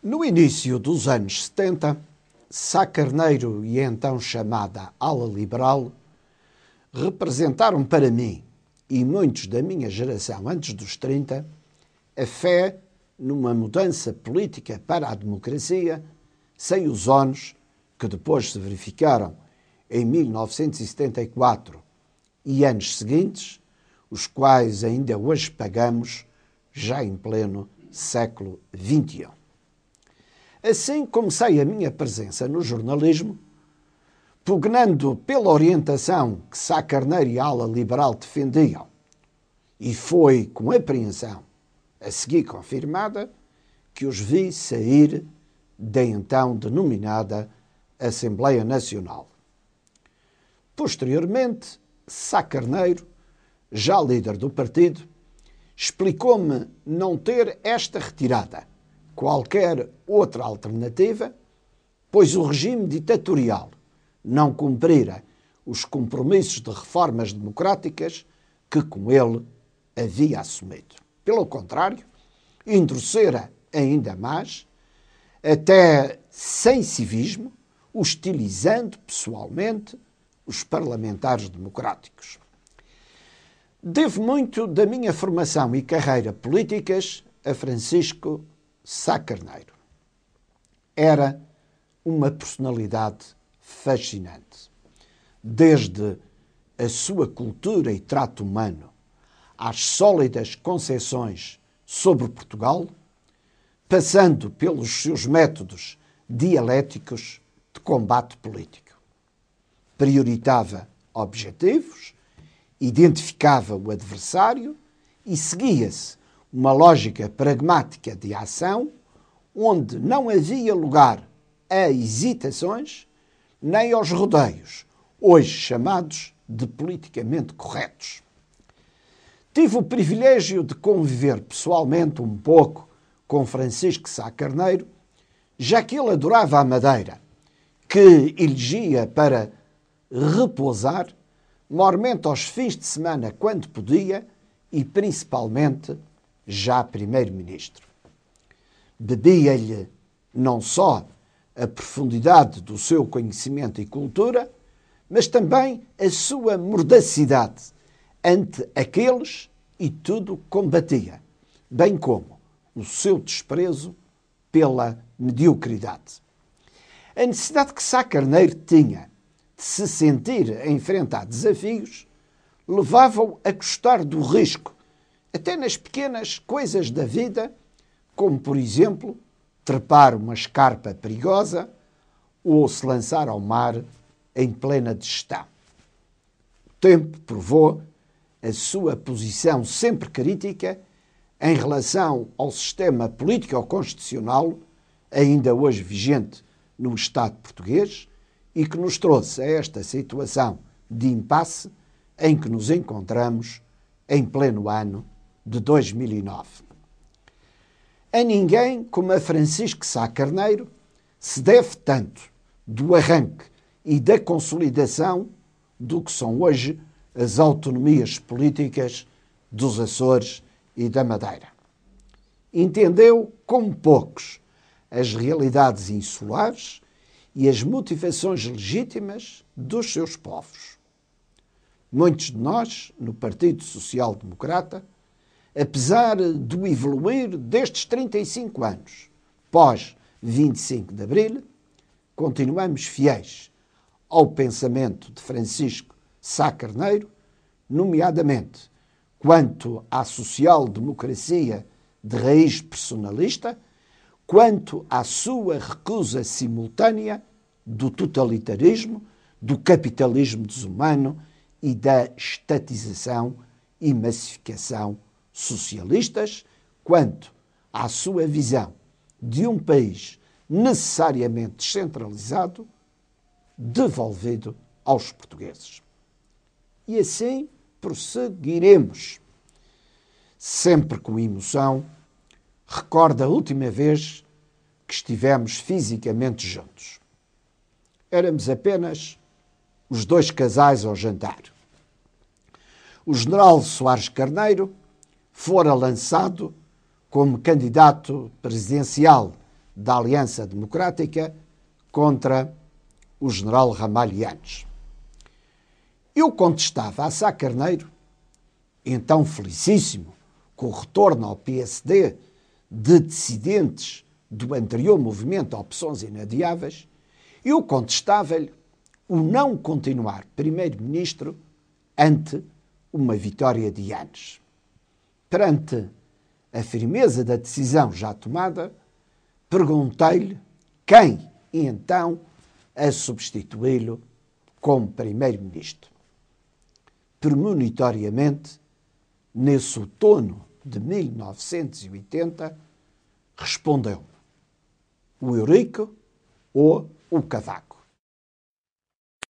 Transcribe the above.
No início dos anos 70, Sá Carneiro e a então chamada Ala Liberal representaram para mim e muitos da minha geração antes dos 30 a fé numa mudança política para a democracia sem os ónus que depois se verificaram em 1974 e anos seguintes, os quais ainda hoje pagamos já em pleno século XXI. Assim comecei a minha presença no jornalismo, pugnando pela orientação que Sá Carneiro e a ala liberal defendiam, e foi com apreensão, a seguir confirmada, que os vi sair da então denominada Assembleia Nacional. Posteriormente, Sá Carneiro, já líder do partido, explicou-me não ter esta retirada qualquer outra alternativa, pois o regime ditatorial não cumprira os compromissos de reformas democráticas que com ele havia assumido. Pelo contrário, endurecera ainda mais, até sem civismo, hostilizando pessoalmente os parlamentares democráticos. Devo muito da minha formação e carreira políticas a Francisco Sá Carneiro. Era uma personalidade fascinante. Desde a sua cultura e trato humano às sólidas concepções sobre Portugal, passando pelos seus métodos dialéticos de combate político. Prioritava objetivos, identificava o adversário e seguia-se uma lógica pragmática de ação onde não havia lugar a hesitações nem aos rodeios, hoje chamados de politicamente corretos. Tive o privilégio de conviver pessoalmente um pouco com Francisco Sá Carneiro, já que ele adorava a Madeira, que elegia para repousar, mormente aos fins de semana quando podia e principalmente já primeiro-ministro. Bebia-lhe não só a profundidade do seu conhecimento e cultura, mas também a sua mordacidade ante aqueles e tudo combatia, bem como o seu desprezo pela mediocridade. A necessidade que Sá Carneiro tinha de se sentir a enfrentar desafios levava-o a gostar do risco, até nas pequenas coisas da vida, como, por exemplo, trepar uma escarpa perigosa ou se lançar ao mar em plena digestão. O tempo provou a sua posição sempre crítica em relação ao sistema político-constitucional, ainda hoje vigente no Estado português, e que nos trouxe a esta situação de impasse em que nos encontramos em pleno ano de 2009. A ninguém como a Francisco Sá Carneiro se deve tanto do arranque e da consolidação do que são hoje as autonomias políticas dos Açores e da Madeira. Entendeu, como poucos, as realidades insulares e as motivações legítimas dos seus povos. Muitos de nós, no Partido Social Democrata, apesar do evoluir destes 35 anos, pós 25 de Abril, continuamos fiéis ao pensamento de Francisco Sá Carneiro, nomeadamente quanto à social-democracia de raiz personalista, quanto à sua recusa simultânea do totalitarismo, do capitalismo desumano e da estatização e massificação socialistas, quanto à sua visão de um país necessariamente descentralizado, devolvido aos portugueses. E assim prosseguiremos. Sempre com emoção, recordo a última vez que estivemos fisicamente juntos. Éramos apenas os dois casais ao jantar. O general Soares Carneiro fora lançado como candidato presidencial da Aliança Democrática contra o general Ramalho Yanes. Eu contestava a Sá Carneiro, então felicíssimo com o retorno ao PSD de dissidentes do anterior movimento Opções Inadiáveis, eu contestava-lhe o não continuar primeiro-ministro ante uma vitória de Yanes. Perante a firmeza da decisão já tomada, perguntei-lhe quem, então, a substituí-lo como primeiro-ministro. Premonitoriamente, nesse outono de 1980, respondeu: o Eurico ou o Cavaco.